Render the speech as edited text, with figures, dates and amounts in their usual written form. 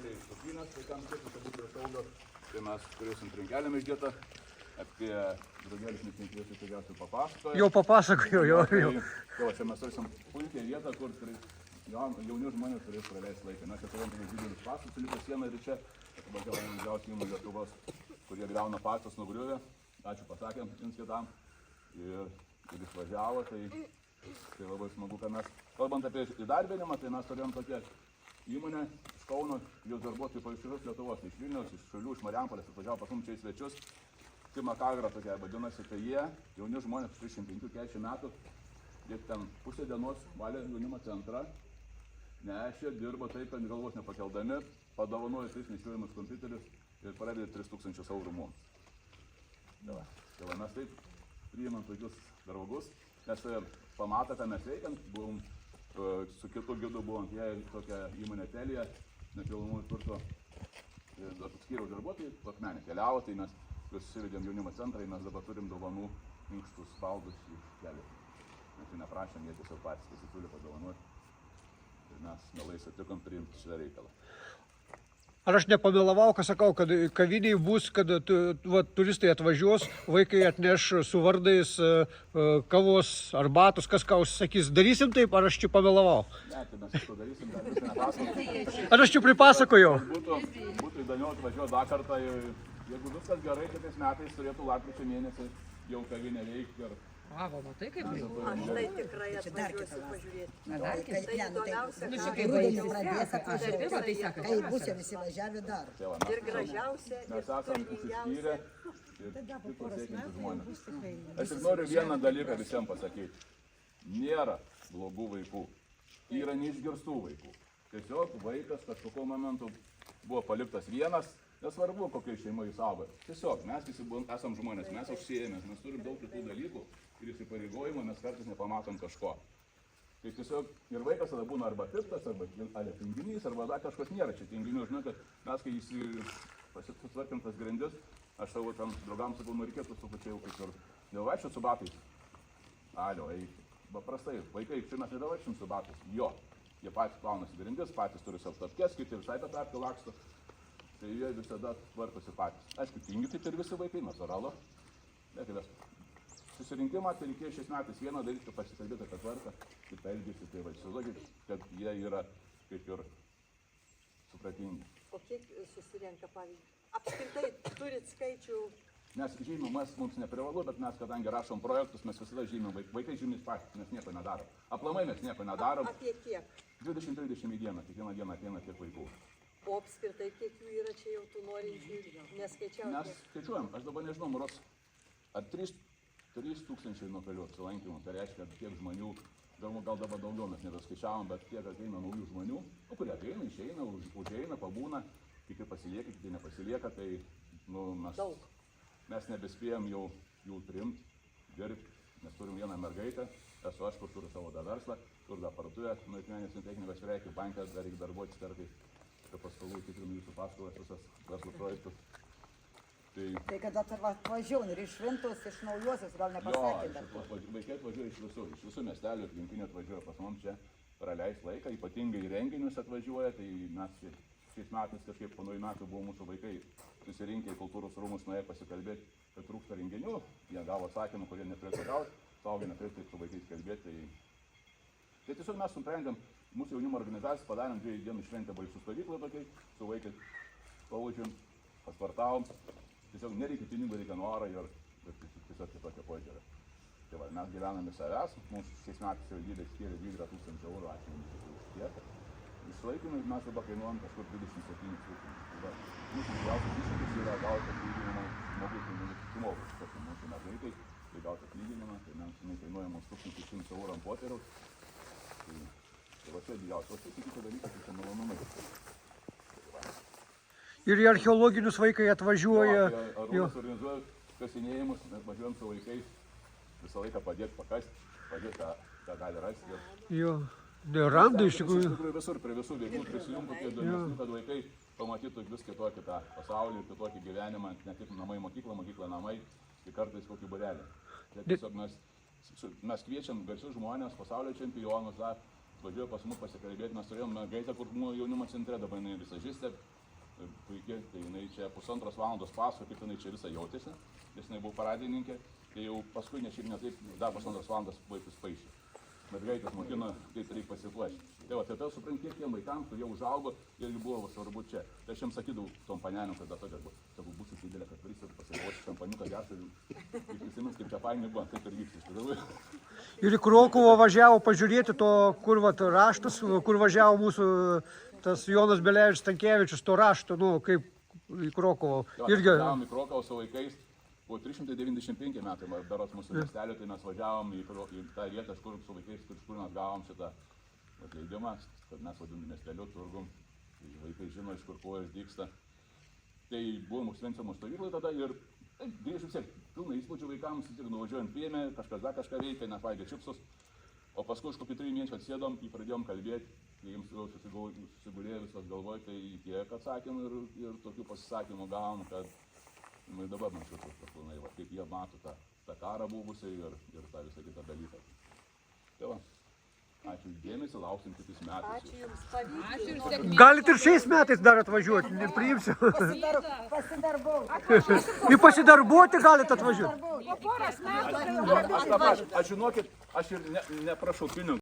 trinkeliai supynas, vaikams skirtas, kad būtų saugios. Tai mes turėsim trinkelėm išdėtą. Apie drugelius netinklėsiu tikriausiai papasakoju. Jau papasakoju, jau. Tai va, čia mes turėsim puikiai vietą, kur jauni žmonės turės praleisti laiką. Mes čia turėjom tokius didelius pastatus, liko sieną ir čia. Dabar keliam didžiausių įmonių Lietuvos, kurie griauna pastatus nugriuvę. Ačiū pasakėm jums kitam. Ir išvažiavo, tai labai smagu, kad mes, kalbant apie įdarbinimą, tai mes turėjom tokią įmonę iš Kauno, jos darbuotojų iš visos Lietuvos, iš Vilniaus, iš Šiaulių, iš Marijampolės, atvažiavo pas mus čia į svečius. Kima Kagra tokia vadinasi, tai jie, jauni žmonės, 35-40 metų, jie ten pusę dienos valė jaunimo centrą, nešė, dirbo taip, kad galvos nepakeldami, padovanojo 3 nešiojimus kompiuterius ir paradė 3000 eurų mums. Tai va, mes taip priimam tokius draugus, nes pamatą, ką mes veikiam, buvom su kitu gidu buvom, jie tokia įmonė Telija, nekilnojamo turto skyriaus darbuotojai, Akmenė keliavo, tai mes juos susivedėm jaunimo centrą ir mes dabar turim dovanų minkštus baldus iš kelių. Mes jų neprašėm, jie tiesiog patys pasisiūlė padovanoti. Ir mes mielai sutikom priimti šitą reikalą. Ar aš nepamelavau, ką sakau, kad kaviniai bus, kad turistai atvažiuos, vaikai atneš su vardais kavos, arbatos, kas ką užsakys. Darysim taip, ar aš čia pamelavau? Ne, tai mes to darysim, dar viską nepasakojom. Ar aš čia pripasakojau? Būtų įdomiau atvažiuoti dar kartą. Jeigu viskas gerai, kitais metais turėtų lapkričio mėnesį jau kavinė veikti. Va, matai kaip reikia. Aš tai tikrai atvažiuosiu pažiūrėti. Tai įdomiausia, kai rudenį pradės atvažiuoti, kai bus visi važiavę dar. Ir gražiausia, ir turtingiausia. Ir kitus sėkinčius žmonės. Aš tik noriu vieną dalyką visiems pasakyti. Nėra blogų vaikų. Yra neišgirstų vaikų. Tiesiog vaikas kažkokiu momentu buvo paliktas vienas. Nesvarbu, kokia šeima jis auga. Tiesiog mes visi esam žmonės, mes užsiėmės, mes turim daug kitų dalykų ir įsipareigojimų, mes kartais nepamatom kažko. Tai tiesiog ir vaikas tada būna arba piktas, arba tinginys, arba dar kažkas nėra čia tinginių. Žinau, kad mes, kai pasitvarkim tas grindis, aš savo tam draugams sakau, reikėtų su pačiai kaip ir nevaikščiot su batais. Alio, eik. Paprastai, vaikai, čia mes nevaikščiam su batais. Jo, jie patys plaunasi grindis, patys turi savo tapkės, kiti visai patarpį laksto. Tai jie visada tvarkosi patys. Aišku, tingi taip ir visi vaikai, natūralu. Bet susirinkimą tai reikėjo šiais metais vieną daryti, pasikalbėti apie tvarką, kaip elgėsi, tai įsivaizduokit, kad jie yra kaip ir supratingi. O kiek susirenka, pavyzdžiui? Apskritai turit skaičių? Mes žymim, mums neprivalu, bet mes, kadangi rašom projektus, mes visada žymim, vaikai žymys patys, mes nieko nedarom. Aplamai mes nieko nedarom. Apie kiek? 20-30 į dieną, kiekvieną dieną ateina tiek vaikų. O apskritai kiek jų yra čia jau tų norinčių neskaičiauti? Mes skaičiuojam, aš dabar nežinau, Muros, ar 3000 nuotolių apsilankymų, tai reiškia, kiek žmonių, gal dabar daugiau mes nedaskaičiavom, bet kiek ateina naujų žmonių, kurie ateina, išeina, užeina, pabūna, kiti pasilieka, kiti nepasilieka, tai mes nebespėjom jau jų priimti, dirbti, mes turim vieną mergaitę, esu aš, kur turiu savo verslą, turiu dar parduotuvę, Akmenės technikos prekių, bankas, dar reikia darbuotis kartais. Paskolų tikrinu jūsų paskolas, visas verslo projektus. Tai kada atvažiuojam ir iš Šventos, iš Naujosios, gal nepasakėte? Jo, vaikai atvažiuoja iš visų miestelių, aplinkinių atvažiuoja pas mums čia praleis laiką, ypatingai renginius atvažiuoja, tai mes šiais metais kažkaip po naujų metų buvo mūsų vaikai susirinkę į kultūros rūmus, nuėję pasikalbėti, kad trūksta renginių, jie gavo atsakymą, kurie neturėtų gauti, suaugę neturėtų su vaikais kalbėti. Tai tiesiog mes suprendėm, mūsų jaunimo organizacijos padarėm 2 dienų šventę balsų stovyklą tokiai, su vaikais paužėm, paspartavom, tiesiog nereikia pinigų, reikia norą ir tiesiog kitokio požiūrio. Tai va, mes gyvename savęs, mums šiais metais savivaldybė skyrė 12 000 eurų, ačiū jums už tiek. Išlaikymai mes dabar kainuojam kažkur 27 000. Mūsų didžiausias iššūkis yra gauti atlyginimą žmogus, tarkim mūsų mergaitai, tai gauti atlyginimą, tai mes kainuojam mums 1100 eurų ant popieriaus. Tai va čia didžiausia, o čia kiti dalykai, tai čia malonumai. Ir į archeologinius vaikai atvažiuoja. Arūnas organizuoja kasinėjimus, mes važiuojam su vaikais visą laiką padėti pakasti, padėti, ką gali rasti. Jo, randa iš tikrųjų. Iš tikrųjų visur, prie visų veiklų prisijungtų, tie įdomesni, kad vaikai pamatytų vis kitokį tą pasaulį, kitokį gyvenimą, ne tik namai mokykla namai, tai kartais kokį būrelį. Tiesiog mes kviečiam garsius žmonės, pasaulio čempionus, važiuoju pas mus pasikalbėti, mes turėjom mergaitę, kur buvo jaunimo centre, dabar jinai visažistė, puikiai, tai jinai čia 1,5 valandos pasakojo, kaip jinai čia visą jautėsi, nes jinai buvo paradininkė, tai jau paskui ne šiaip ne taip, dar 1,5 valandas vaikus paišė. Mergaitės mokino, kaip reikia pasipuošti. Tai va, tai supranti, kiek tiem vaikams, kurie užaugo, irgi buvo svarbu čia. Tai aš jiems sakydavau tom panelėm, kada tokia buvo, sakau, būsiu didelė, kad varysiu pasipuošti šampaniuką gerti ir prisimins, kaip čia fainai buvo, taip ir vyks iš tikrųjų. Ir į Krokuvą važiavo pažiūrėti to, kur vat, raštas, kur važiavo mūsų tas Jonas Belevičius Tankievičius, to rašto, nu, kaip į Krokuvą. Irgi. Važiavom į Krokuvą su vaikais, po 395 metai, berods mūsų miestelio, tai mes važiavom į tą vietą, kur su vaikais, kur mes gavom šitą atleidimą, kad mes vadiname miesteliu, turgum, tai vaikai žino, iš kur kojas dyksta. Tai buvom užsvencimo stovyklai tada ir grįžus vis tiek, pilna įspūdžių vaikams, tik nuvažiuojant piemė, kažkas dar kažką veikia, net valgė čipsus, o paskui už kokį 3 mėnesių atsėdom, pradėjom kalbėti, jiems jau susigulėjo visas galvoj, tai tiek atsakymų ir tokių pasisakymų gavom, kad dabar man šitas paplunai, kaip jie mato tą karą buvusią ir tą visą kitą dalyką. Tai va, ačiū dėmesį, lauksim kitais metais. Ačiū Jums, pavyzdžiui. Ačiū ir sėkmės. Galit ir šiais metais dar atvažiuoti, nepriimsiu. Pasidarbauti. Į pasidarbuoti galit atvažiuoti. Pasidarbauti. Po poros metų. Aš žinokit, aš ir neprašau pinigų.